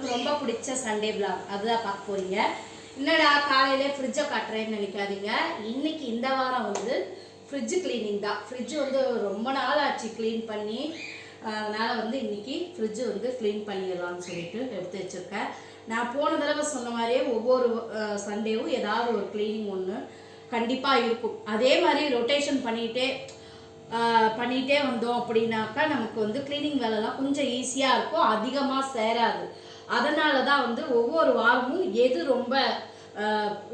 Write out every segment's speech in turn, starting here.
உங்களுக்கு ரொம்ப பிடிச்ச சண்டே vlog அதுதான் பார்க்க போறீங்க. என்னடா காலையிலே ஃப்ரிட்ஜை காட்டுறேன்னு நினைக்காதீங்க. இன்னைக்கு இந்த வாரம் வந்து ஃப்ரிட்ஜ் கிளீனிங் தான். ஃப்ரிட்ஜ் வந்து ரொம்ப நாள் ஆச்சு க்ளீன் பண்ணி. அதனால் வந்து இன்னைக்கு ஃப்ரிட்ஜ் வந்து க்ளீன் பண்ணிடலாம்னு சொல்லிட்டு எடுத்து வச்சுருக்கேன். நான் போன தடவை சொன்ன மாதிரியே ஒவ்வொரு சண்டேவும் ஏதாவது ஒரு க்ளீனிங் ஒன்று கண்டிப்பாக இருக்கும். அதே மாதிரி ரொட்டேஷன் பண்ணிகிட்டே வந்தோம் அப்படின்னாக்கா நமக்கு வந்து க்ளீனிங் வேலைலாம் கொஞ்சம் ஈஸியாக இருக்கும், அதிகமாக சேராது. அதனால தான் வந்து ஒவ்வொரு வாரமும் எது ரொம்ப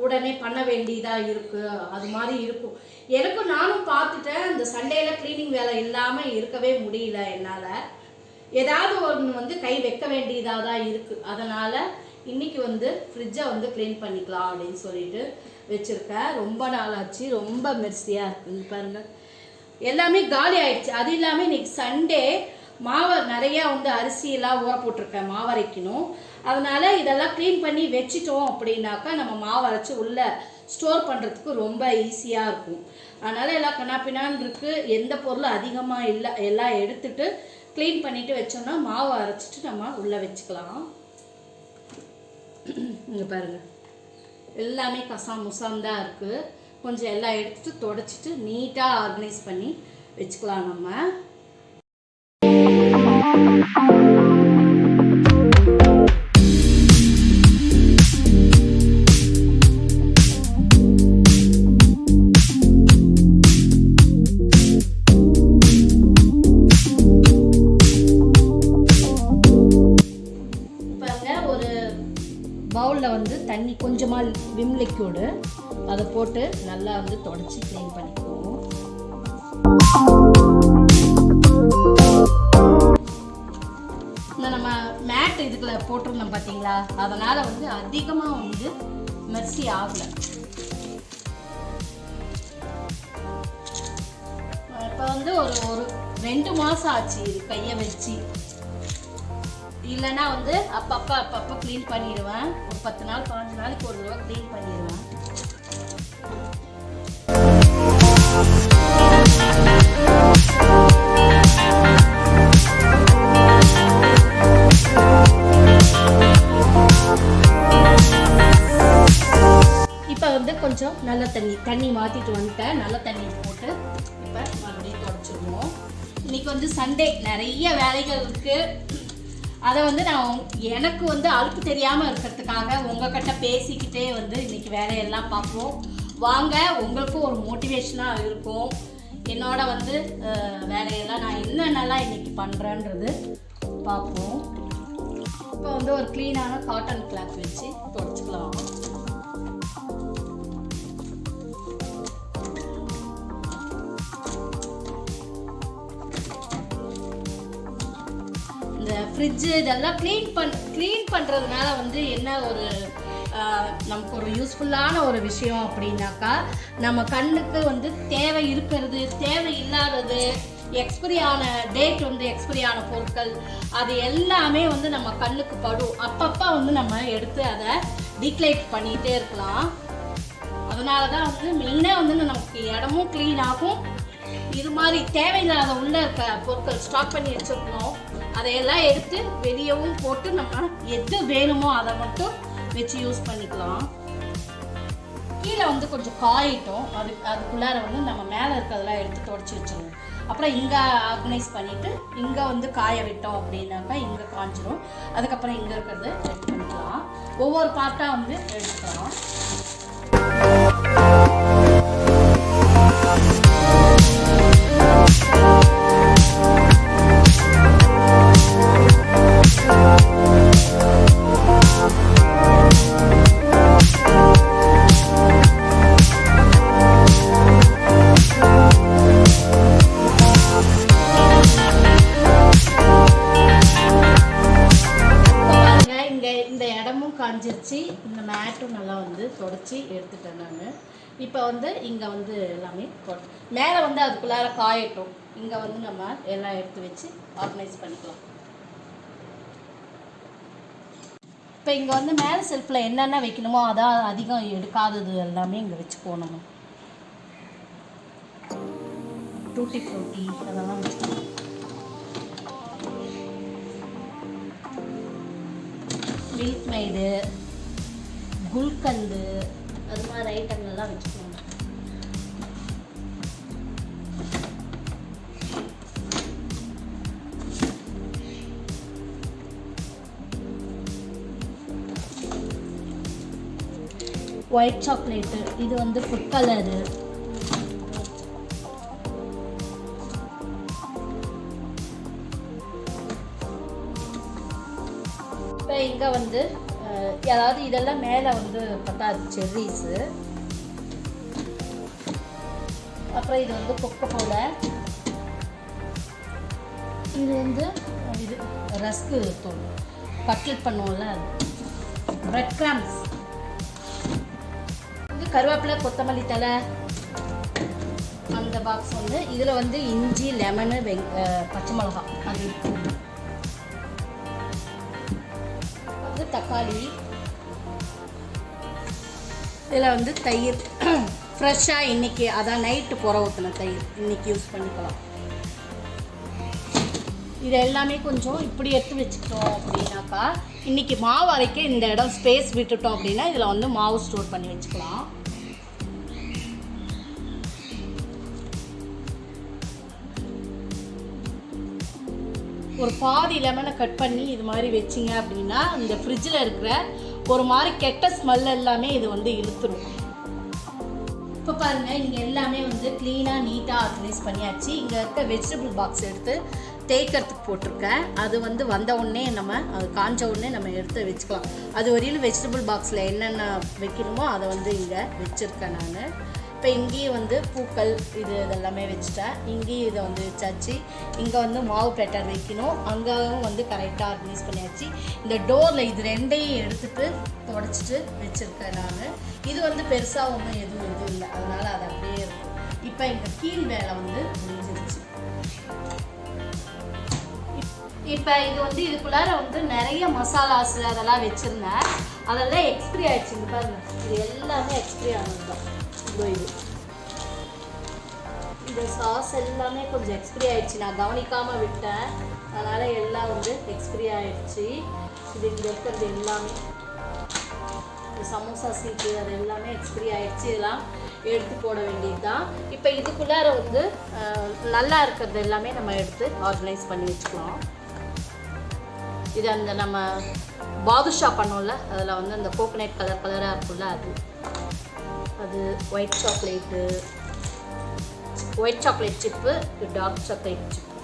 உடனே பண்ண வேண்டியதாக இருக்குது அது மாதிரி இருக்கும். எனக்கும் நானும் பார்த்துட்டேன், இந்த சண்டேல க்ளீனிங் வேலை இல்லாமல் இருக்கவே முடியல என்னால். ஏதாவது ஒன்று வந்து கை வைக்க வேண்டியதாக தான் இருக்குது. அதனால் இன்றைக்கி வந்து ஃப்ரிட்ஜை வந்து க்ளீன் பண்ணிக்கலாம் அப்படின்னு சொல்லிட்டு வச்சுருக்கேன். ரொம்ப நாள் ஆச்சு, ரொம்ப மெர்சியாக இருக்குது. பாருங்கள், எல்லாமே காலி ஆயிடுச்சு. அது இல்லாமல் இன்றைக்கி சண்டே மாவை நிறையா வந்து அரிசியெல்லாம் ஊற போட்டிருக்கேன், மாவு அரைக்கணும். அதனால் இதெல்லாம் க்ளீன் பண்ணி வச்சிட்டோம் அப்படின்னாக்கா நம்ம மாவு அரைச்சி உள்ளே ஸ்டோர் பண்ணுறதுக்கு ரொம்ப ஈஸியாக இருக்கும். அதனால் எல்லாம் கண்ணாப்பின்னான்னு இருக்குது. எந்த பொருளும் அதிகமாக இல்லை, எல்லாம் எடுத்துகிட்டு க்ளீன் பண்ணிவிட்டு வச்சோம்னா மாவு அரைச்சிட்டு நம்ம உள்ளே வச்சுக்கலாம். இங்கே பாருங்கள், எல்லாமே கசாம் முசாம் தான் இருக்குது. கொஞ்சம் எல்லாம் எடுத்துகிட்டு தொடச்சிட்டு நீட்டாக ஆர்கனைஸ் பண்ணி வச்சுக்கலாம் நம்ம. பவுலில் வந்து தண்ணி கொஞ்சமாக விம் லிக்யூடு அதை போட்டு நல்லா வந்து தொடச்சி க்ளீன் பண்ணிக்குவோம். இந்த நம்ம மேட் இதுக்குள்ள போட்டிருந்தோம் பார்த்தீங்களா, அதனால் வந்து அதிகமாக வந்து மெர்சி ஆகலை. இப்போ வந்து ஒரு 2 மாதம் ஆச்சு இது கையை வச்சு. இல்லைன்னா வந்து அப்பப்போ க்ளீன் பண்ணிடுவேன். ஒரு 10 நாள் 15 நாளைக்கு ஒரு தடவை க்ளீன் பண்ணிடுவேன். இப்போ வந்து கொஞ்சம் நல்ல தண்ணி மாற்றிட்டு வந்துட்டேன். நல்ல தண்ணி போட்டு இப்போ மறுபடியும் தொடச்சிடுவோம். இன்னைக்கு வந்து சண்டே, நிறைய வேலைகள் இருக்குது. அதை வந்து நான் எனக்கு வந்து அலுப்பு தெரியாமல் இருக்கிறதுக்காக உங்ககிட்ட பேசிக்கிட்டே வந்து இன்றைக்கி வேலையெல்லாம் பார்ப்போம். வாங்க, உங்களுக்கும் ஒரு மோட்டிவேஷனாக இருக்கும். என்னோட வந்து வேலையெல்லாம் நான் என்னென்னலாம் இன்றைக்கி பண்ணுறேன்றது பார்ப்போம். இப்போ வந்து ஒரு க்ளீனான காட்டன் கிளாத் வச்சு தொடச்சிக்கலாம். ஃப்ரிட்ஜு இதெல்லாம் க்ளீன் பண்ணுறதுனால வந்து என்ன ஒரு நமக்கு ஒரு யூஸ்ஃபுல்லான ஒரு விஷயம் அப்படின்னாக்கா, நம்ம கண்ணுக்கு வந்து தேவை இருக்கிறது, தேவை இல்லாதது, டேட் வந்து எக்ஸ்பைரி ஆன பொருட்கள் அது எல்லாமே வந்து நம்ம கண்ணுக்கு படும். அப்பப்போ வந்து நம்ம எடுத்து அதை டீக்ளைட் பண்ணிகிட்டே இருக்கலாம். அதனால தான் வந்து மெயினாக வந்து நமக்கு இடமும் க்ளீன் ஆகும். இது மாதிரி தேவையில்லாத உள்ள இருக்க பொருட்கள் ஸ்டாக் பண்ணி வச்சுருக்கணும், அதையெல்லாம் எடுத்து வெளியவும் போட்டு நம்ம எது வேணுமோ அதை மட்டும் வச்சு யூஸ் பண்ணிக்கலாம். கீழே வந்து கொஞ்சம் காயிட்டோம், அதுக்குள்ளார வந்து நம்ம மேலே இருக்கிறதெல்லாம் எடுத்து தொடச்சி வச்சிருவோம். அப்புறம் இங்கே ஆர்கனைஸ் பண்ணிவிட்டு இங்கே வந்து காய விட்டோம் அப்படின்னாக்கா இங்கே காஞ்சிரும். அதுக்கப்புறம் இங்கே இருக்கிறது ரெடி பண்ணிக்கலாம். ஒவ்வொரு பார்ட்டாக வந்து எடுத்துக்கலாம். காஞ்சிருச்சு. இந்த மேட்டும் நல்லா வந்து தொடச்சி எடுத்துட்டேன் நான். இப்போ வந்து இங்கே வந்து எல்லாமே மேலே வந்து அதுக்குள்ளார காயட்டும். இங்கே வந்து நம்ம எல்லாம் எடுத்து வச்சு ஆர்கனைஸ் பண்ணிக்கலாம். இப்போ இங்கே வந்து மேலே செல்ஃபில் என்னென்ன வைக்கணுமோ அதான் அதிகம் எடுக்காதது எல்லாமே இங்கே வச்சுக்குவோம். நம்ம டூட்டி ஃப்ரூட்டி அதெல்லாம் வச்சுக்கலாம். மில்க் மைடு, குல்கந்து, அது மாதிரி ஐட்டங்கள்லாம் வச்சுக்கோங்க. ஒயிட் சாக்லேட்டு, இது வந்து ஃபுட் கலரு. இப்போ இங்கே வந்து அதாவது இதெல்லாம் மேலே வந்து பத்தாது செர்ரீஸு. அப்புறம் இது வந்து கொக்கோ பவுடர், இது வந்து இது ரஸ்க்கு தூள் கட்லெட் பண்ணுவோம்ல, பிரெட் கிராம்ஸ், கருவேப்பிலை, கொத்தமல்லி தழை, அந்த பாக்ஸ் வந்து இதில் வந்து இஞ்சி, லெமனு, பச்சை மிளகா, அது வந்து தக்காளி, இதில் வந்து தயிர் ஃப்ரெஷ்ஷாக இன்றைக்கி அதான் நைட்டு புற ஊற்றின தயிர் இன்றைக்கி யூஸ் பண்ணிக்கலாம். இது எல்லாமே கொஞ்சம் இப்படி எடுத்து வச்சுக்கிட்டோம் அப்படின்னாக்கா இன்றைக்கி மாவு அரைக்க இந்த இடம் ஸ்பேஸ் விட்டுட்டோம் அப்படின்னா இதில் வந்து மாவு ஸ்டோர் பண்ணி வச்சுக்கலாம். ஒரு பாதி லெமனை கட் பண்ணி இது மாதிரி வச்சிங்க அப்படின்னா இந்த ஃப்ரிட்ஜில் இருக்கிற ஒரு மாதிரி கெட்ட ஸ்மெல் எல்லாமே இது வந்து இழுத்துரும். இப்போ பாருங்கள், இங்கே எல்லாமே வந்து க்ளீனாக நீட்டாக ஆர்கனைஸ் பண்ணியாச்சு. இங்கே இருக்க வெஜிடபிள் பாக்ஸ் எடுத்து தேய்க்கிறதுக்கு போட்டிருக்கேன். அது வந்து வந்த உடனே அது காஞ்ச உடனே நம்ம எடுத்து வச்சுக்கலாம். அது வரையிலும் வெஜிடபிள் பாக்ஸில் என்னென்ன வைக்கணுமோ அதை வந்து இங்கே வச்சுருக்கேன் நான். இப்போ இங்கேயும் வந்து பூக்கள் இதெல்லாமே வச்சுட்டேன். இங்கேயும் இதை வந்து வச்சாச்சு. இங்கே வந்து மாவு பேட்டர் வைக்கணும், அங்கேயும் வந்து கரெக்டாக ஆர்கனைஸ் பண்ணியாச்சு. இந்த டோரில் இது ரெண்டையும் எடுத்துகிட்டு தொடச்சிட்டு வச்சுருக்கேன் நான். இது வந்து பெருசாக ஒன்றும் எதுவும் இல்லை, அதனால் அது அப்படியே இருக்கும். இப்போ இங்கே கீழ் வேலை வந்து முடிஞ்சிருச்சு. இப்போ இது வந்து இதுக்குள்ளார வந்து நிறைய மசாலாஸ் அதெல்லாம் வச்சுருந்தேன், அதெல்லாம் எக்ஸ்பிரி ஆகிடுச்சு. இந்த பாருங்க, இது எல்லாமே எக்ஸ்பிரி ஆனது தான். இந்த சாஸ் எல்லாமே கொஞ்சம் எக்ஸ்பிரி ஆகிடுச்சு, நான் கவனிக்காமல் விட்டேன், அதனால் எல்லாம் வந்து எக்ஸ்பிரி ஆகிடுச்சு. இது இங்கே இருக்கிறது எல்லாமே இந்த சமோசா சீட்டு அது எல்லாமே எக்ஸ்பிரி ஆகிடுச்சு. இதெல்லாம் எடுத்து போட வேண்டியது தான். இப்போ இதுக்குள்ளார வந்து நல்லா இருக்கிறது எல்லாமே நம்ம எடுத்து ஆர்கனைஸ் பண்ணி வச்சுக்கலாம். இது அந்த நம்ம பாதுஷா பண்ணோம்ல, அதில் வந்து அந்த கோகோனட் கலராக இருக்கும்ல, அது white chocolate chip, dark chocolate chip,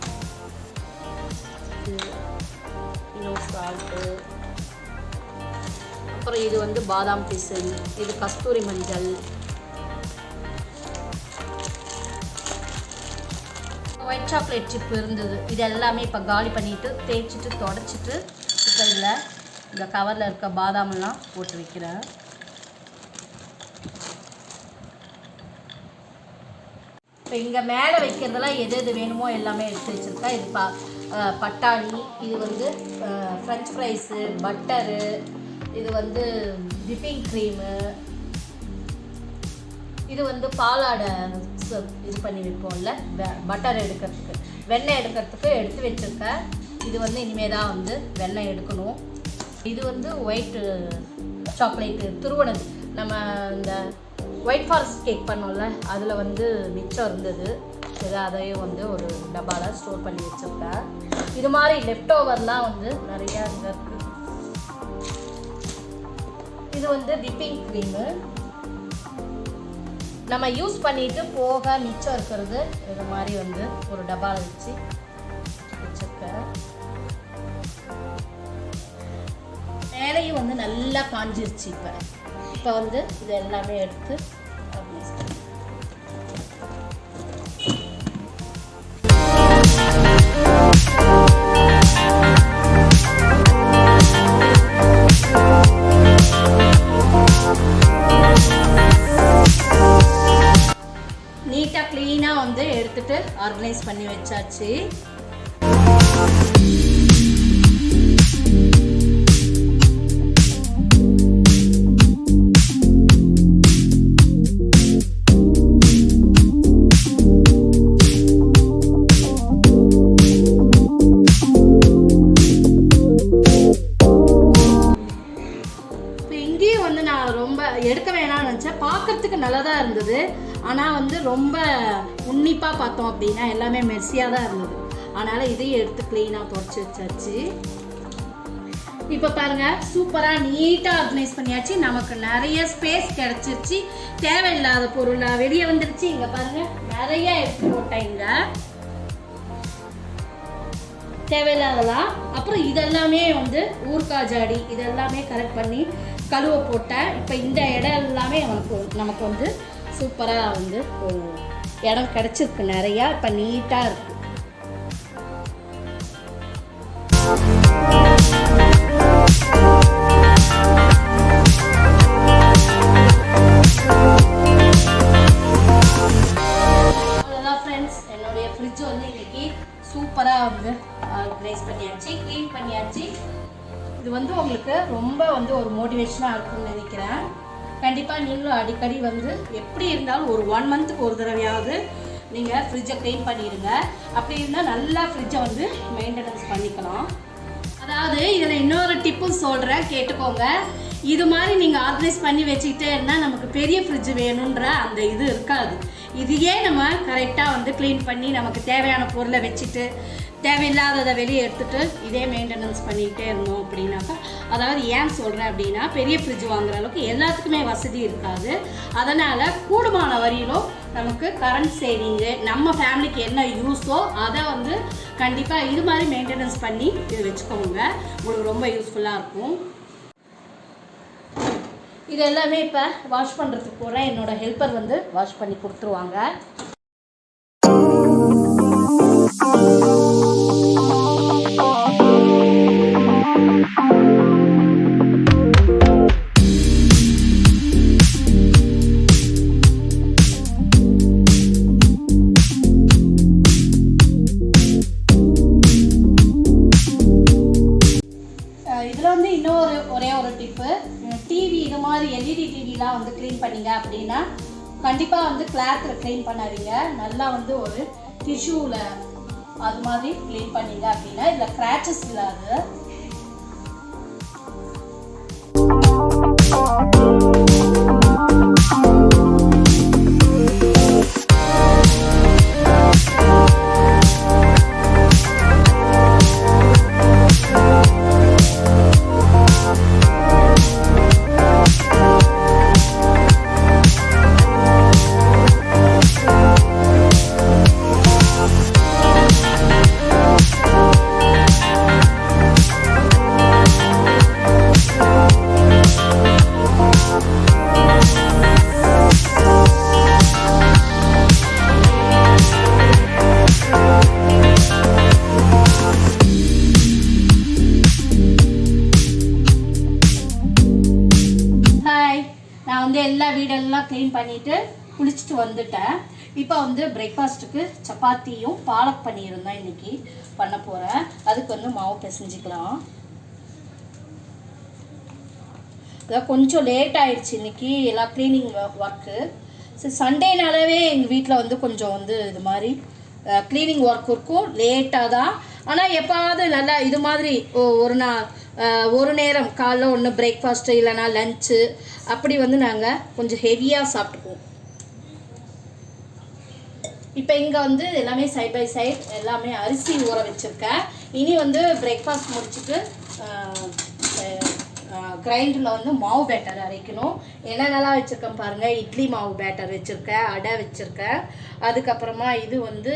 இன்னும் சால்ட்டு, அப்புறம் இது வந்து பாதாம் பிசின், இது கஸ்தூரி மஞ்சள், ஒயிட் சாக்லேட் சிப் இருந்தது. இது எல்லாமே இப்போ காலி பண்ணிவிட்டு தேய்ச்சிட்டு தொடச்சிட்டு இப்போ இதில் இந்த கவரில் இருக்க பாதாமெல்லாம் போட்டு வைக்கிறேன். இப்போ இங்கே மேலே வைக்கிறதெல்லாம் எது வேணுமோ எல்லாமே எடுத்து வச்சுருக்கேன். இது பட்டாணி, இது வந்து ஃப்ரெஞ்ச் ஃப்ரைஸு, பட்டரு, இது வந்து விப்பிங் க்ரீமு, இது வந்து பாலாடை இது பண்ணி வைப்போம்ல பட்டர் எடுக்கிறதுக்கு, வெண்ணெய் எடுக்கிறதுக்கு எடுத்து வச்சுருக்கேன். இது வந்து இனிமேல் தான் வந்து வெண்ணெய் எடுக்கணும். இது வந்து ஒயிட்டு சாக்லேட்டு துருவனது, நம்ம இந்த ஒயிட் ஃபாரஸ்ட் கேக் பண்ணோம்ல, அதில் வந்து மிச்சம் இருந்தது. அதையும் வந்து ஒரு டப்பாவில் ஸ்டோர் பண்ணி வச்சுருக்கேன். இது மாதிரி லெஃப்ட் ஓவர்லாம் வந்து நிறையா இங்கே இருக்குது. இது வந்து விப்பிங் க்ரீமு, நம்ம யூஸ் பண்ணிவிட்டு போக மிச்சம் இருக்கிறது இது மாதிரி வந்து ஒரு டப்பாவில் வச்சு வச்சுருக்கேன். மேலையும் வந்து நல்லா காஞ்சிருச்சு. இப்போ வந்து இது எல்லாமே எடுத்து நீட்டாக க்ளீனாக வந்து எடுத்துகிட்டு ஆர்கனைஸ் பண்ணி வச்சாச்சு. எடுக்க வேணாம்னு நினச்சேன். பார்க்குறதுக்கு நல்லா தான் இருந்தது, ஆனால் வந்து ரொம்ப உன்னிப்பாக பார்த்தோம் அப்படின்னா எல்லாமே மெர்சியாக தான் இருந்தது. அதனால் இதையும் எடுத்து க்ளீனாக துடைச்சி வச்சாச்சு. இப்போ பாருங்கள், சூப்பராக நீட்டாக ஆர்கனைஸ் பண்ணியாச்சு. நமக்கு நிறைய ஸ்பேஸ் கிடச்சிருச்சு. தேவையில்லாத பொருளை வெளியே வந்துருச்சு. இங்கே பாருங்கள், நிறைய எடுத்து போட்டேன் இங்கே தேவையில்லாதலாம். அப்புறம் இதெல்லாமே வந்து ஊர்க்காய் ஜாடி இதெல்லாமே கரெக்ட் பண்ணி கழுவ போட்டேன். இப்போ இந்த இடம் எல்லாமே நமக்கு வந்து சூப்பராக வந்து இடம் கிடச்சிருக்கு நிறையா. இப்போ நீட்டாக இருக்குது. அவ்வளோதான் ஃப்ரெண்ட்ஸ், என்னுடைய ஃப்ரிட்ஜ் வந்து இன்னைக்கு சூப்பராக வந்து ஆர்கனைஸ் பண்ணியாச்சு, க்ளீன் பண்ணியாச்சு. இது வந்து உங்களுக்கு ரொம்ப வந்து ஒரு மோட்டிவேஷனாக இருக்கும்னு நினைக்கிறேன். கண்டிப்பாக நீங்களும் அடிக்கடி வந்து எப்படி இருந்தாலும் ஒரு 1 மந்த்துக்கு ஒரு தடவையாவது நீங்கள் ஃப்ரிட்ஜை க்ளீன் பண்ணிடுங்க. அப்படி இருந்தால் நல்லா ஃப்ரிட்ஜை வந்து மெயின்டெனன்ஸ் பண்ணிக்கலாம். அதாவது இதில் இன்னொரு டிப்பும் சொல்கிறேன், கேட்டுக்கோங்க. இது மாதிரி நீங்கள் ஆர்கனைஸ் பண்ணி வச்சுக்கிட்டே இருந்தால் நமக்கு பெரிய ஃப்ரிட்ஜ் வேணுன்ற அந்த இது இருக்காது. இதையே நம்ம கரெக்டாக வந்து க்ளீன் பண்ணி நமக்கு தேவையான பொருளை வச்சுட்டு தேவையில்லாததை வெளியே எடுத்துகிட்டு இதே மெயின்டெனன்ஸ் பண்ணிக்கிட்டே இருந்தோம் அப்படின்னாக்கா, அதாவது ஏன் சொல்கிறேன் அப்படின்னா, பெரிய ஃப்ரிட்ஜ் வாங்குற அளவுக்கு எல்லாத்துக்குமே வசதி இருக்காது. அதனால் கூடுமான வரையிலும் நமக்கு கரண்ட் சேவிங்கு, நம்ம ஃபேமிலிக்கு என்ன யூஸோ அதை வந்து கண்டிப்பாக இது மாதிரி மெயின்டெனன்ஸ் பண்ணி இது வச்சுக்கோங்க. உங்களுக்கு ரொம்ப யூஸ்ஃபுல்லாக இருக்கும். இது எல்லாமே இப்போ வாஷ் பண்ணுறதுக்கு கூட என்னோடய ஹெல்ப்பர் வந்து வாஷ் பண்ணி கொடுத்துருவாங்க. இதில் வந்து இன்னொரு ஒரே ஒரு டிப்பு, டிவி இது மாதிரி எல்இடி டிவிலாம் வந்து க்ளீன் பண்ணிங்க அப்படின்னா கண்டிப்பாக வந்து கிளாத்தில் க்ளீன் பண்ணாதீங்க. நல்லா வந்து ஒரு டிஷ்யூவில் அது மாதிரி க்ளீன் பண்ணிங்க அப்படின்னா இதில் ஸ்க்ராச்சஸ் இல்லாது. நான் வந்து எல்லா வீடெல்லாம் க்ளீன் பண்ணிவிட்டு குளிச்சுட்டு வந்துட்டேன். இப்போ வந்து பிரேக்ஃபாஸ்ட்டுக்கு சப்பாத்தியும் பாலக் பன்னீரும் தான் இன்றைக்கி பண்ண போகிறேன். அதுக்கு வந்து மாவு பிசைஞ்சிக்கலாம். அதான் கொஞ்சம் லேட் ஆகிடுச்சு இன்றைக்கி எல்லா க்ளீனிங் ஒர்க்கு. சரி, சண்டேனாலவே எங்கள் வீட்டில் வந்து கொஞ்சம் வந்து இது மாதிரி க்ளீனிங் ஒர்க் இருக்கும், லேட்டாக தான். ஆனால் எப்பாவது நல்லா இது மாதிரி ஒரு நேரம் காலைல ஒன்று பிரேக்ஃபாஸ்ட்டு இல்லைனா லன்ச்சு அப்படி வந்து நாங்கள் கொஞ்சம் ஹெவியாக சாப்பிட்டுக்குவோம். இப்போ இங்கே வந்து எல்லாமே சைட் பை சைட் எல்லாமே அரிசி ஊற வச்சுருக்கேன். இனி வந்து பிரேக்ஃபாஸ்ட் முடிச்சுட்டு கிரைண்டரில் வந்து மாவு பேட்டர் அரைக்கணும். என்னென்னலாம் வச்சுருக்கேன் பாருங்கள். இட்லி மாவு பேட்டர் வச்சுருக்கேன், அடை வச்சுருக்கேன். அதுக்கப்புறமா இது வந்து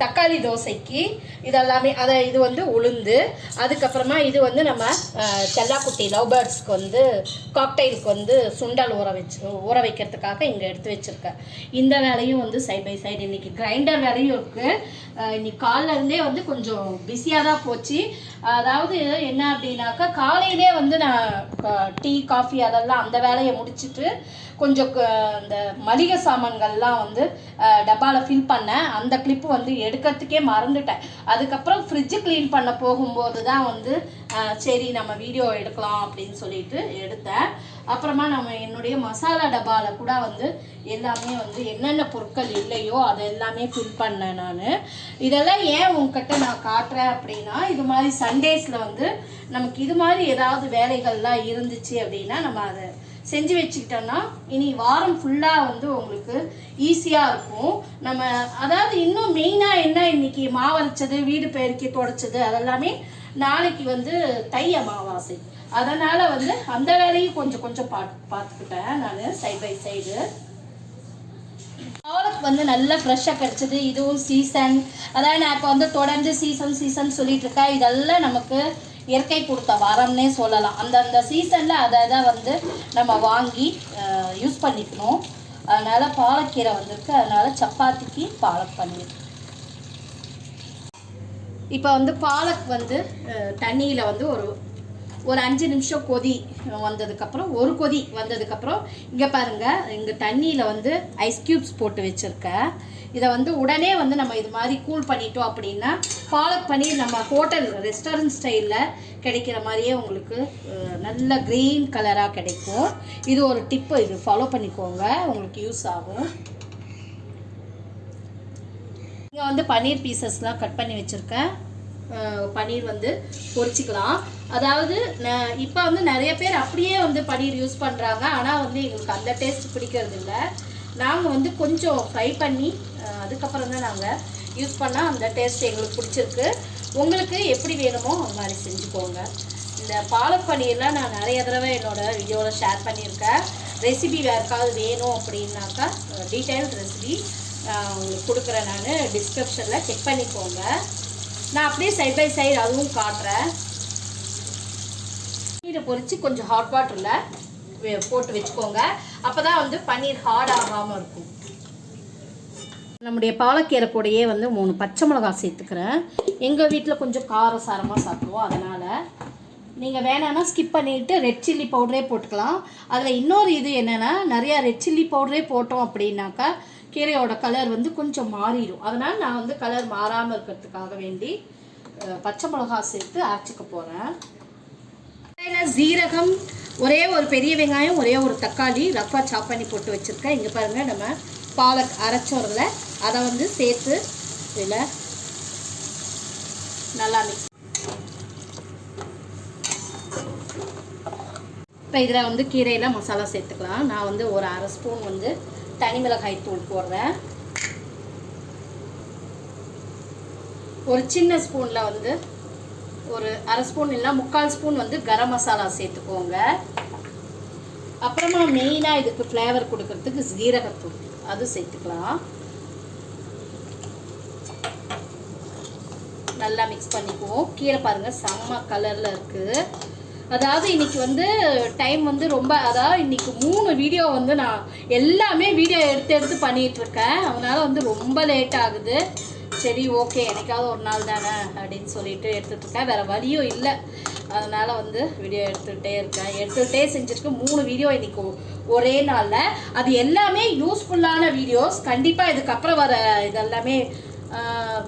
தக்காளி தோசைக்கு இதெல்லாமே இது வந்து உளுந்து. அதுக்கப்புறமா இது வந்து நம்ம செல்லாக்குட்டி லவ் பேர்ட்ஸ்க்கு வந்து காக்டெயிலுக்கு வந்து சுண்டல் ஊற வைக்கிறதுக்காக இங்கே எடுத்து வச்சுருக்கேன். இந்த வேலையும் வந்து சைட் பை சைடு இன்றைக்கி கிரைண்டர் வேலையும் இருக்குது. இன்னைக்கு காலையிலேருந்தே வந்து கொஞ்சம் பிஸியாக தான் போச்சு. அதாவது என்ன அப்படின்னாக்கா, காலையிலே வந்து நான் டீ காஃபி அதெல்லாம் அந்த வேலையை முடிச்சுட்டு கொஞ்சம் இந்த மளிகை சாமான்கள்லாம் வந்து டப்பாவில் ஃபில் பண்ணேன். அந்த கிளிப்பு வந்து எடுக்கிறதுக்கே மறந்துட்டேன். அதுக்கப்புறம் ஃப்ரிட்ஜு க்ளீன் பண்ண போகும்போது தான் வந்து சரி நம்ம வீடியோ எடுக்கலாம் அப்படின்னு சொல்லிட்டு எடுத்தேன். அப்புறமா நம்ம என்னுடைய மசாலா டப்பாவில் கூட வந்து எல்லாமே வந்து என்னென்ன பொருட்கள் இல்லையோ அதை எல்லாமே ஃபில் பண்ணேன் நான். இதெல்லாம் ஏன் உங்ககிட்ட நான் காட்டுறேன் அப்படின்னா, இது மாதிரி சண்டேஸில் வந்து நமக்கு இது மாதிரி ஏதாவது வேலைகள்லாம் இருந்துச்சு அப்படின்னா நம்ம அதை செஞ்சு வச்சுக்கிட்டோன்னா இனி வாரம் ஃபுல்லாக வந்து உங்களுக்கு ஈஸியாக இருக்கும். நம்ம அதாவது இன்னும் மெயினாக என்ன, இன்றைக்கி மாவரைச்சது, வீடு பெருக்கி துடைச்சது அதெல்லாமே நாளைக்கு வந்து தை அமாவாசை. அதனால் வந்து அந்த வேலையும் கொஞ்சம் கொஞ்சம் பார்த்துக்கிட்டேன் நான் சைட் பை சைடு. பாலக் வந்து நல்லா ஃப்ரெஷ்ஷாக கிடச்சிது. இதுவும் சீசன், அதாவது நான் இப்போ வந்து தொடர்ந்து சீசன் சொல்லிட்டு இருக்கேன். இதெல்லாம் நமக்கு இயற்கை கொடுத்த வரம்னே சொல்லலாம். அந்தந்த சீசனில் அதை வந்து நம்ம வாங்கி யூஸ் பண்ணிக்கணும். அதனால் பாலக்கீரை வந்திருக்கு. அதனால் சப்பாத்திக்கு பாலக் பன்னீர். இப்போ வந்து பாலக் வந்து தண்ணியில் வந்து ஒரு 5 நிமிஷம் கொதி வந்ததுக்கப்புறம், ஒரு கொதி வந்ததுக்கப்புறம் இங்கே பாருங்கள், இங்கே தண்ணியில் வந்து ஐஸ் க்யூப்ஸ் போட்டு வச்சுருக்கேன். இதை வந்து உடனே வந்து நம்ம இது மாதிரி கூல் பண்ணிட்டோம் அப்படின்னா பாலக் பன்னீர் நம்ம ஹோட்டல் ரெஸ்டாரண்ட் ஸ்டைலில் கிடைக்கிற மாதிரியே உங்களுக்கு நல்ல க்ரீன் கலராக கிடைக்கும். இது ஒரு டிப்பு, இது ஃபாலோ பண்ணிக்கோங்க, உங்களுக்கு யூஸ் ஆகும். இங்கே வந்து பன்னீர் பீசஸ்லாம் கட் பண்ணி வச்சுருக்கேன். பன்னீர் வந்து பொரிச்சிக்கலாம். அதாவது இப்போ வந்து நிறைய பேர் அப்படியே வந்து பன்னீர் யூஸ் பண்ணுறாங்க. ஆனால் வந்து எங்களுக்கு அந்த டேஸ்ட் பிடிக்கிறது இல்லை. நாங்கள் வந்து கொஞ்சம் ஃப்ரை பண்ணி அதுக்கப்புறம் தான் நாங்கள் யூஸ் பண்ணால் அந்த டேஸ்ட் எங்களுக்கு பிடிச்சிருக்கு. உங்களுக்கு எப்படி வேணுமோ அது மாதிரி செஞ்சுக்கோங்க. இந்த பாலக் பன்னீர்லாம் நான் நிறைய தடவை என்னோடய வீடியோவில் ஷேர் பண்ணியிருக்கேன். ரெசிபி யாருக்காவது வேணும் அப்படின்னாக்கா டீட்டெயில்ட் ரெசிபி உங்களுக்கு கொடுக்குறேன். நான் டிஸ்கிரிப்ஷனில் செக் பண்ணிக்கோங்க. நான் அப்படியே சைட் பை சைடு அதுவும் காட்டுறேன். பன்னீரை பொரித்து கொஞ்சம் ஹாட் வாட்டரில் போட்டு வச்சுக்கோங்க. அப்போ தான் வந்து பன்னீர் ஹார்ட் ஆகாமல் இருக்கும். நம்முடைய பாலக்கீரை கூடையே வந்து 3 பச்சை மிளகாய் சேர்த்துக்கிறேன். எங்கள் வீட்டில் கொஞ்சம் காரசாரமாக சாப்பிடுவோம். அதனால் நீங்கள் வேணான்னா ஸ்கிப் பண்ணிவிட்டு ரெட் சில்லி பவுடரே போட்டுக்கலாம். அதில் இன்னொரு இது என்னென்னா, நிறையா ரெட் சில்லி பவுடரே போட்டோம் அப்படின்னாக்கா கீரையோட கலர் வந்து கொஞ்சம் மாறிடும். அதனால் நான் வந்து கலர் மாறாமல் இருக்கிறதுக்காக வேண்டி பச்சை மிளகாய் சேர்த்து அரைச்சிக்க போகிறேன். ஜீரகம், ஒரே ஒரு பெரிய வெங்காயம், ஒரே ஒரு தக்காளி ரஃபாக சாப் பண்ணி போட்டு வச்சுருக்கேன். இங்கே பாருங்கள், நம்ம பாலக் அரைச்சோரில் அதை வந்து சேர்த்து இதில் நல்லா மிக்ஸ். இப்போ இதில் வந்து கீரையில் மசாலா சேர்த்துக்கலாம். நான் வந்து ஒரு 1/2 ஸ்பூன் வந்து தனி மிளகாய் தூள் போடுறேன். ஒரு சின்ன ஸ்பூனில் வந்து ஒரு 1/2 ஸ்பூன் இல்லை 3/4 ஸ்பூன் வந்து கரம் மசாலா சேர்த்துக்கோங்க. அப்புறமா மெயினாக இதுக்கு ஃப்ளேவர் கொடுக்கறதுக்கு ஜீரகத்தூள் அது சேர்த்துக்கலாம். நல்லா மிக்ஸ் பண்ணிக்குவோம். கீரை பாருங்கள் செம்ம கலரில் இருக்குது. அதாவது இன்றைக்கி வந்து டைம் வந்து ரொம்ப, அதாவது இன்றைக்கி 3 வீடியோ வந்து நான் எல்லாமே வீடியோ எடுத்து பண்ணிகிட்ருக்கேன். அதனால் வந்து ரொம்ப லேட் ஆகுது. சரி ஓகே, எனக்காவது ஒரு நாள் தானே அப்படின்னு சொல்லிட்டு எடுத்துகிட்ருக்கேன். வேறு வழியும் இல்லை. அதனால் வந்து வீடியோ எடுத்துகிட்டே செஞ்சுருக்கு. 3 வீடியோ இன்றைக்கி ஒரே நாளில். அது எல்லாமே யூஸ்ஃபுல்லான வீடியோஸ். கண்டிப்பாக இதுக்கப்புறம் வர இதெல்லாமே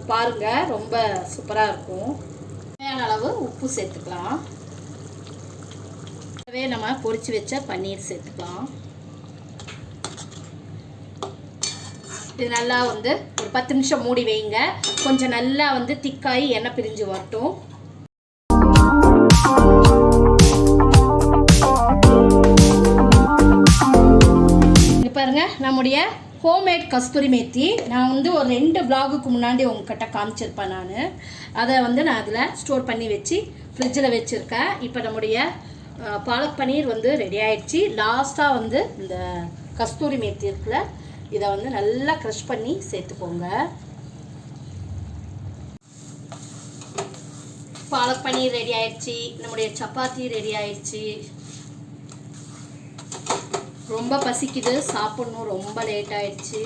பாருங்கள், ரொம்ப சூப்பராக இருக்கும். தேவையான அளவு உப்பு சேர்த்துக்கலாம். நம்ம பொரிச்சு வச்ச பன்னீர் சேர்த்துக்கலாம். இது நல்லா வந்து ஒரு 10 நிமிஷம் மூடி வைங்க. கொஞ்சம் நல்லா வந்து திக்காய் எண்ணெய் பிரிஞ்சு வரட்டும். இங்க பாருங்க, நம்முடைய ஹோம்மேட் கஸ்தூரி மேத்தி நான் வந்து ஒரு 2 vlogக்கு முன்னாடி உங்ககிட்ட காமிச்சிருப்பேன். நான் அதை வந்து நான் அதில் ஸ்டோர் பண்ணி வச்சு ஃப்ரிட்ஜில் வச்சுருக்கேன். இப்போ நம்முடைய பாலக் பன்னீர் வந்து ரெடி ஆயிடுச்சு. லாஸ்ட்டாக வந்து இந்த கஸ்தூரி மேத்தி இருக்குல்ல, இதை வந்து நல்லா க்ரஷ் பண்ணி சேர்த்துக்கோங்க. பாலக் பன்னீர் ரெடி ஆயிடுச்சு. நம்முடைய சப்பாத்தி ரெடி ஆயிடுச்சு. ரொம்ப பசிக்குது, சாப்பிட்ணும், ரொம்ப லேட் ஆயிடுச்சு.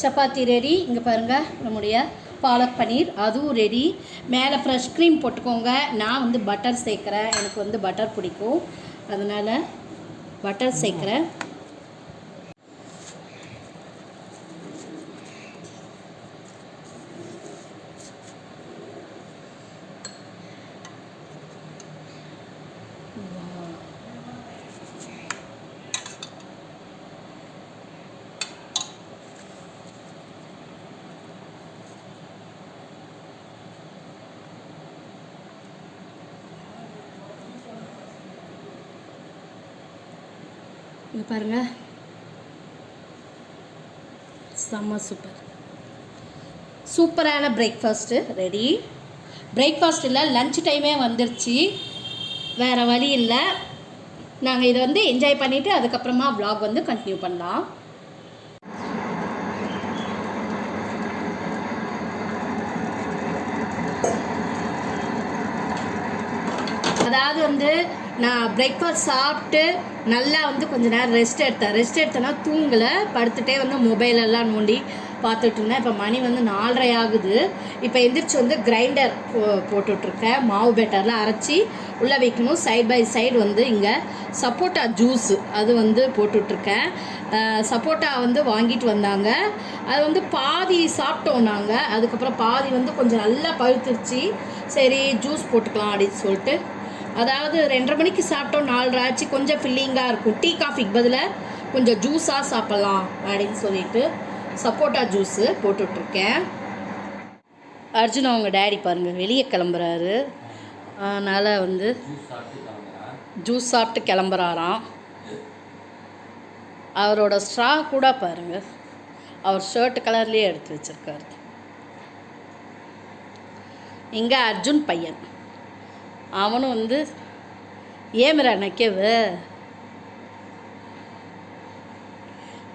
சப்பாத்தி ரெடி. இங்கே பாருங்கள், நம்முடைய பாலக் பன்னீர் அதுவும் ரெடி. மேலே ஃப்ரெஷ் க்ரீம் போட்டுக்கோங்க. நான் வந்து பட்டர் சேர்க்குறேன். எனக்கு வந்து பட்டர் பிடிக்கும், அதனால் பட்டர் சேர்க்குறேன். இங்கே பாருங்கள், செம்ம சூப்பரான பிரேக்ஃபாஸ்ட்டு ரெடி. பிரேக்ஃபாஸ்ட் இல்லை, லன்ச் டைமே வந்துருச்சு, வேறு வழி இல்லை. நாங்கள் இதை வந்து என்ஜாய் பண்ணிவிட்டு அதுக்கப்புறமா வ்ளாக் வந்து கண்டினியூ பண்ணலாம். அதாவது வந்து நான் பிரேக்ஃபாஸ்ட் சாப்பிட்டு நல்லா வந்து கொஞ்சம் நேரம் ரெஸ்ட் எடுத்தேன்னா தூங்கலை, படுத்துகிட்டே வந்து மொபைலெல்லாம் நோண்டி பார்த்துட்டு இருந்தேன். இப்போ மணி வந்து 4:30 ஆகுது. இப்போ எந்திரிச்சு வந்து கிரைண்டர் போட்டுட்ருக்கேன். மாவு பேட்டரில் அரைச்சி உள்ளே வைக்கணும். சைட் பை சைடு வந்து இங்கே சப்போட்டா ஜூஸு அது வந்து போட்டுட்ருக்கேன். சப்போட்டா வந்து வாங்கிட்டு வந்தாங்க, அது வந்து பாதி சாப்பிட்டோம் நாங்கள். அதுக்கப்புறம் பாதி வந்து கொஞ்சம் நல்லா பழுத்துருச்சு. சரி ஜூஸ் போட்டுக்கலாம் அப்படின்னு சொல்லிட்டு, அதாவது 2:30 மணிக்கு சாப்பிட்டோம், 4:30 ஆச்சு, கொஞ்சம் ஃபில்லிங்காக இருக்கும். டீ காஃபிக்கு பதிலாக கொஞ்சம் ஜூஸாக சாப்பிட்லாம் அப்படின்னு சொல்லிட்டு சப்போட்டா ஜூஸு போட்டுட்ருக்கேன். அர்ஜுன் அவங்க டேடி பாருங்கள் வெளியே கிளம்புறாரு, அதனால் வந்து ஜூஸ் சாப்பிட்டு கிளம்புறாராம். அவரோட ஸ்ட்ரா கூட பாருங்கள், அவர் ஷர்ட் கலர்லேயே எடுத்து வச்சுருக்காரு. இங்கே அர்ஜுன் பையன், அவனும் வந்து ஏமரா நக்கவு,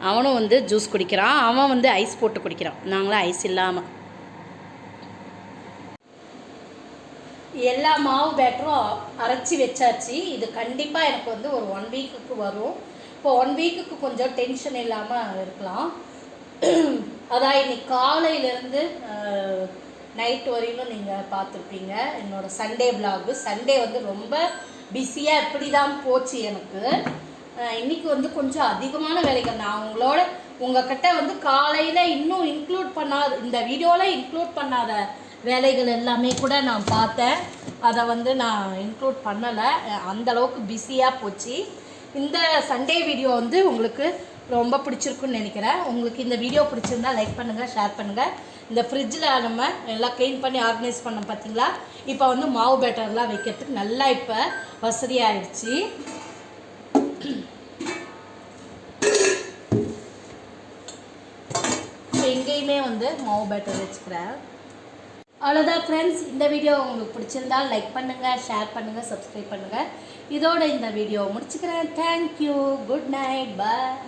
அவனும் வந்து ஜூஸ் குடிக்கிறான். அவன் வந்து ஐஸ் போட்டு குடிக்கிறான், நாங்களாம் ஐஸ் இல்லாமல். எல்லா மாவு பேட்டரும் அரைச்சி வச்சாச்சு. இது கண்டிப்பாக எனக்கு வந்து ஒரு 1 வீக்குக்கு வரும். இப்போ 1 வீக்குக்கு கொஞ்சம் டென்ஷன் இல்லாமல் இருக்கலாம். அதான் இன்னைக்கு காலையிலேருந்து நைட் வரையிலும் நீங்கள் பார்த்துருப்பீங்க என்னோடய சண்டே விலாகு. சண்டே வந்து ரொம்ப பிஸியாக இப்படி தான் போச்சு எனக்கு. இன்றைக்கி வந்து கொஞ்சம் அதிகமான வேலைகள். நான் உங்கள்கிட்ட வந்து காலையில் இன்னும் இன்க்ளூட் பண்ணாத, இந்த வீடியோவில் இன்க்ளூட் பண்ணாத வேலைகள் எல்லாமே கூட நான் பார்த்தேன். அதை வந்து நான் இன்க்ளூட் பண்ணலை, அந்தளவுக்கு பிஸியாக போச்சு. இந்த சண்டே வீடியோ வந்து உங்களுக்கு ரொம்ப பிடிச்சிருக்குன்னு நினைக்கிறேன். உங்களுக்கு இந்த வீடியோ பிடிச்சிருந்தா லைக் பண்ணுங்கள், ஷேர் பண்ணுங்கள். இந்த ஃப்ரிட்ஜில் நம்ம எல்லாம் க்ளீன் பண்ணி ஆர்கனைஸ் பண்ணோம் பார்த்தீங்களா. இப்போ வந்து மாவு பேட்டர்லாம் வைக்கிறதுக்கு நல்லா இப்போ வசதியாகிடுச்சு. இப்போ எங்கேயுமே வந்து மாவு பேட்டர் வச்சுக்கிறேன். அவ்வளோதான் ஃப்ரெண்ட்ஸ், இந்த வீடியோ உங்களுக்கு பிடிச்சிருந்தா லைக் பண்ணுங்கள், ஷேர் பண்ணுங்கள், சப்ஸ்கிரைப் பண்ணுங்கள். இதோட இந்த வீடியோ முடிச்சுக்கிறேன். தேங்க்யூ, குட் நைட், பாய்.